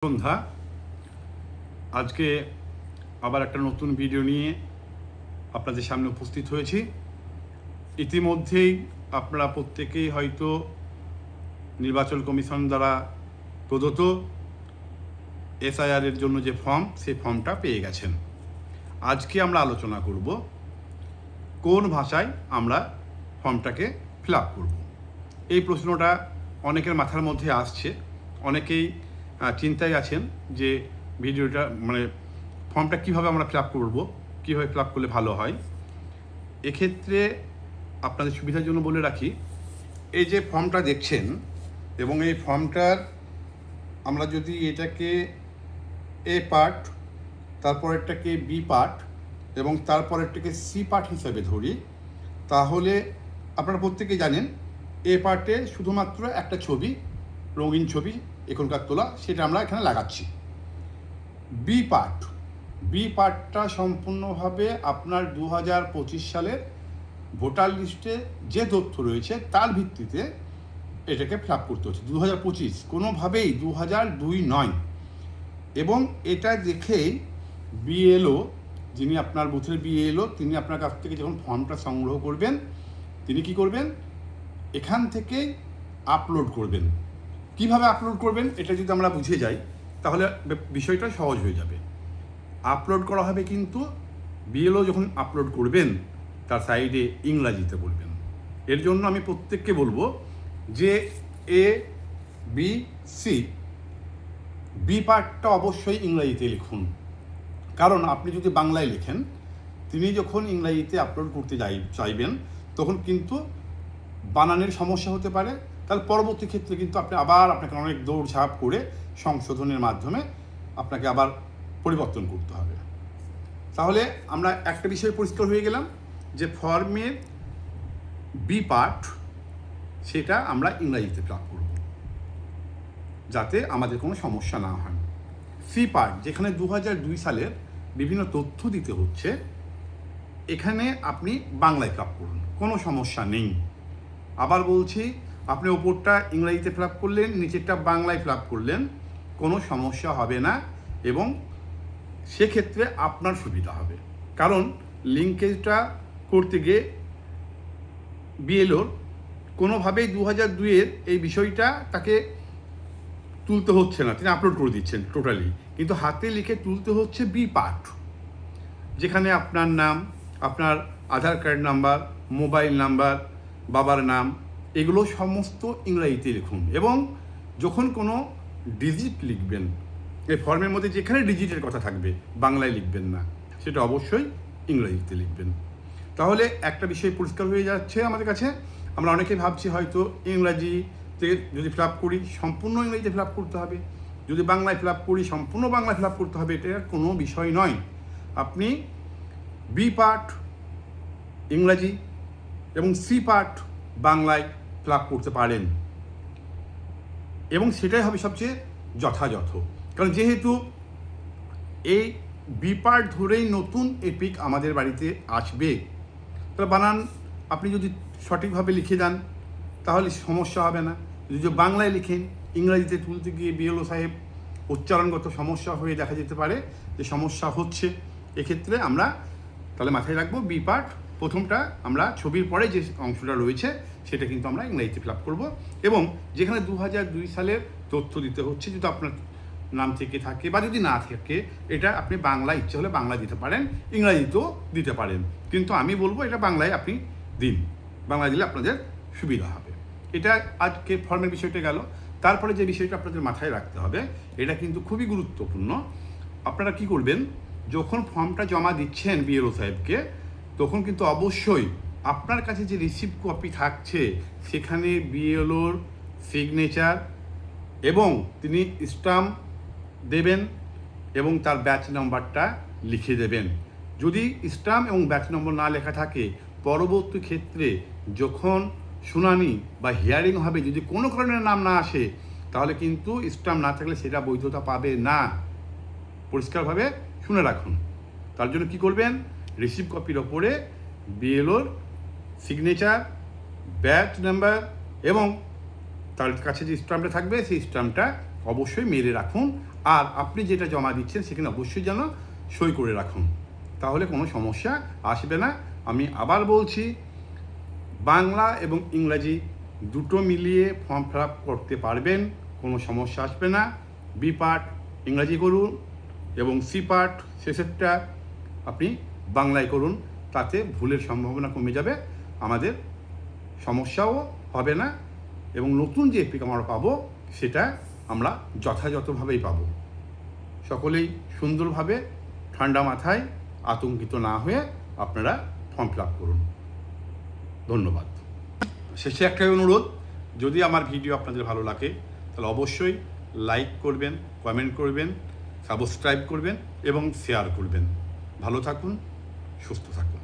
সন্ধ্যা। আজকে আবার একটা নতুন ভিডিও নিয়ে আপনাদের সামনে উপস্থিত হয়েছি। ইতিমধ্যেই আপনারা প্রত্যেকেই হয়তো নির্বাচন কমিশন দ্বারা প্রদত্ত এসআইআর এর জন্য যে ফর্ম, সেই ফর্মটা পেয়ে গেছেন। আজকে আমরা আলোচনা করব কোন ভাষায় আমরা ফর্মটাকে ফিল আপ করব। এই প্রশ্নটা অনেকের মাথার মধ্যে আসছে। অনেকেই চিন্তায় আছেন যে ভিডিওটা ফর্মটা কীভাবে আমরা ফিল আপ করবো, কীভাবে ফিল আপ করলে ভালো হয়। এক্ষেত্রে আপনাদের সুবিধার জন্য বলে রাখি, এই যে ফর্মটা দেখছেন এবং এই ফর্মটার আমরা যদি এটাকে এ পার্ট, তারপরেরটাকে বি পার্ট এবং তারপরেরটাকে সি পার্ট হিসাবে ধরি, তাহলে আপনারা প্রত্যেকেই জানেন এ পার্টে শুধুমাত্র একটা ছবি, রঙিন ছবি এখনকার তোলা, সেটা আমরা এখানে লাগাচ্ছি। বি পার্টটা সম্পূর্ণভাবে আপনার 2025 সালের ভোটার লিস্টে যে তথ্য রয়েছে তার ভিত্তিতে এটাকে ফিল আপ করতে হচ্ছে। 2025, কোনোভাবেই 2002 নয়। এবং এটা দেখেই বিএলও, যিনি আপনার বুথের বিএলও, তিনি আপনার কাছ থেকে যখন ফর্মটা সংগ্রহ করবেন, তিনি কি করবেন, এখান থেকে আপলোড করবেন। কিভাবে আপলোড করবেন এটা যদি আমরা বুঝে যাই তাহলে বিষয়টা সহজ হয়ে যাবে। আপলোড করা হবে, কিন্তু বিএলও যখন আপলোড করবেন তার সাইডে ইংরাজিতে বলবেন। এর জন্য আমি প্রত্যেককে বলবো যে এ বি সি, বি পার্টটা অবশ্যই ইংরাজিতে লিখুন। কারণ আপনি যদি বাংলায় লেখেন, তিনি যখন ইংরাজিতে আপলোড করতে চাইবেন তখন কিন্তু বানানের সমস্যা হতে পারে। তাহলে পরবর্তী ক্ষেত্রে কিন্তু আপনাকে অনেক দৌড়ঝাঁপ করে সংশোধনের মাধ্যমে আপনাকে আবার পরিবর্তন করতে হবে। তাহলে আমরা একটা বিষয় পরিষ্কার হয়ে গেলাম যে ফর্মের বি পার্ট, সেটা আমরা ইংরাজিতে ফিল আপ করব যাতে আমাদের কোনো সমস্যা না হয়। সি পার্ট, যেখানে 2002 সালের বিভিন্ন তথ্য দিতে হচ্ছে, এখানে আপনি বাংলায় ফিল আপ করুন, কোনো সমস্যা নেই। আবার বলছি, আপনি ওপরটা ইংরাজিতে ফিল আপ করলেন, নিচেরটা বাংলায় ফিল আপ করলেন, কোনো সমস্যা হবে না এবং সেক্ষেত্রে আপনার সুবিধা হবে। কারণ লিঙ্কেজটা করতে গিয়ে বিএলওর কোনোভাবেই 2002-এর এই বিষয়টা তাকে তুলতে হচ্ছে না, তিনি আপলোড করে দিচ্ছেন টোটালি, কিন্তু হাতে লিখে তুলতে হচ্ছে বি পার্ট, যেখানে আপনার নাম, আপনার আধার কার্ড নাম্বার, মোবাইল নাম্বার, বাবার নাম, এগুলো সমস্ত ইংরাজিতে লিখুন। এবং যখন কোনো ডিজিট লিখবেন এই ফর্মের মধ্যে, যেখানে ডিজিটের কথা থাকবে বাংলায় লিখবেন না, সেটা অবশ্যই ইংরাজিতে লিখবেন। তাহলে একটা বিষয় পরিষ্কার হয়ে যাচ্ছে আমাদের কাছে। আমরা অনেকে ভাবছি হয়তো ইংরাজিতে যদি ফিল আপ করি সম্পূর্ণ ইংরাজিতে ফিল আপ করতে হবে, যদি বাংলায় ফিল আপ করি সম্পূর্ণ বাংলায় ফিল আপ করতে হবে। এটা কোনো বিষয় নয়। আপনি বি পার্ট ইংরাজি এবং সি পার্ট বাংলায় ফিল আপ করতে পারেন, এবং সেটাই হবে সবচেয়ে যথাযথ। কারণ যেহেতু এই বি পার্ট ধরেই নতুন এপিক আমাদের বাড়িতে আসবে, তাহলে বানান আপনি যদি সঠিকভাবে লিখে যান তাহলে সমস্যা হবে না। যদি বাংলায় লিখেন, ইংরাজিতে তুলতে গিয়ে বিএলও সাহেব উচ্চারণগত সমস্যা হয়ে দেখা যেতে পারে যে সমস্যা হচ্ছে। এক্ষেত্রে আমরা তাহলে মাথায় রাখবো, বি পার্ট প্রথমটা আমরা ছবির পরে যে অংশটা রয়েছে সেটা কিন্তু আমরা ইংরাজিতে ফিল আপ করবো। এবং যেখানে 2002 সালের তথ্য দিতে হচ্ছে, যদি আপনার নাম থেকে থাকে বা যদি না থাকে, এটা আপনি বাংলা ইচ্ছে হলে বাংলা দিতে পারেন, ইংরাজিতেও দিতে পারেন, কিন্তু আমি বলবো এটা বাংলায় আপনি দিন। বাংলা দিলে আপনাদের সুবিধা হবে। এটা আজকে ফর্মের বিষয়টা গেল। তারপরে যে বিষয়টা আপনাদের মাথায় রাখতে হবে, এটা কিন্তু খুবই গুরুত্বপূর্ণ। আপনারা কি করবেন, যখন ফর্মটা জমা দিচ্ছেন বিএলও সাহেবকে, তখন কিন্তু অবশ্যই আপনার কাছে যে রিসিপ্ট কপি থাকছে সেখানে বিএলওর সিগনেচার এবং তিনি স্টাম্প দেবেন এবং তার ব্যাচ নাম্বারটা লিখে দেবেন। যদি স্টাম্প এবং ব্যাচ নম্বর না লেখা থাকে, পরবর্তী ক্ষেত্রে যখন শুনানি বা হিয়ারিং হবে, যদি কোনো কারণের নাম না আসে, তাহলে কিন্তু স্টাম্প না থাকলে সেটা বৈধতা পাবে না। পরিষ্কারভাবে শুনে রাখুন। তার জন্য কি করবেন, রিসিপ্ট কপির ওপরে বিএলওর সিগনেচার, ব্যাচ নাম্বার এবং তার কাছে যে স্টাম্পটা থাকবে সেই স্টাম্পটা অবশ্যই মেরে রাখুন। আর আপনি যেটা জমা দিচ্ছেন সেখানে অবশ্যই যেন সই করে রাখুন, তাহলে কোনো সমস্যা আসবে না। আমি আবার বলছি, বাংলা এবং ইংরাজি দুটো মিলিয়ে ফর্ম ফিল আপ করতে পারবেন, কোনো সমস্যা আসবে না। বি পার্ট ইংরাজি করুন এবং সি পার্ট শেষেরটা আপনি বাংলায় করুন, তাতে ভুলের সম্ভাবনা কমে যাবে, আমাদের সমস্যাও হবে না এবং নতুন যে এপিক আমরা পাবো সেটা আমরা যথাযথভাবেই পাবো। সকলেই সুন্দরভাবে ঠান্ডা মাথায় আতঙ্কিত না হয়ে আপনারা ফর্ম ফিল আপ করুন। ধন্যবাদ। শেষে একটাই অনুরোধ, যদি আমার ভিডিও আপনাদের ভালো লাগে তাহলে অবশ্যই লাইক করবেন, কমেন্ট করবেন, সাবস্ক্রাইব করবেন এবং শেয়ার করবেন। ভালো থাকুন, সুস্থ থাকুন।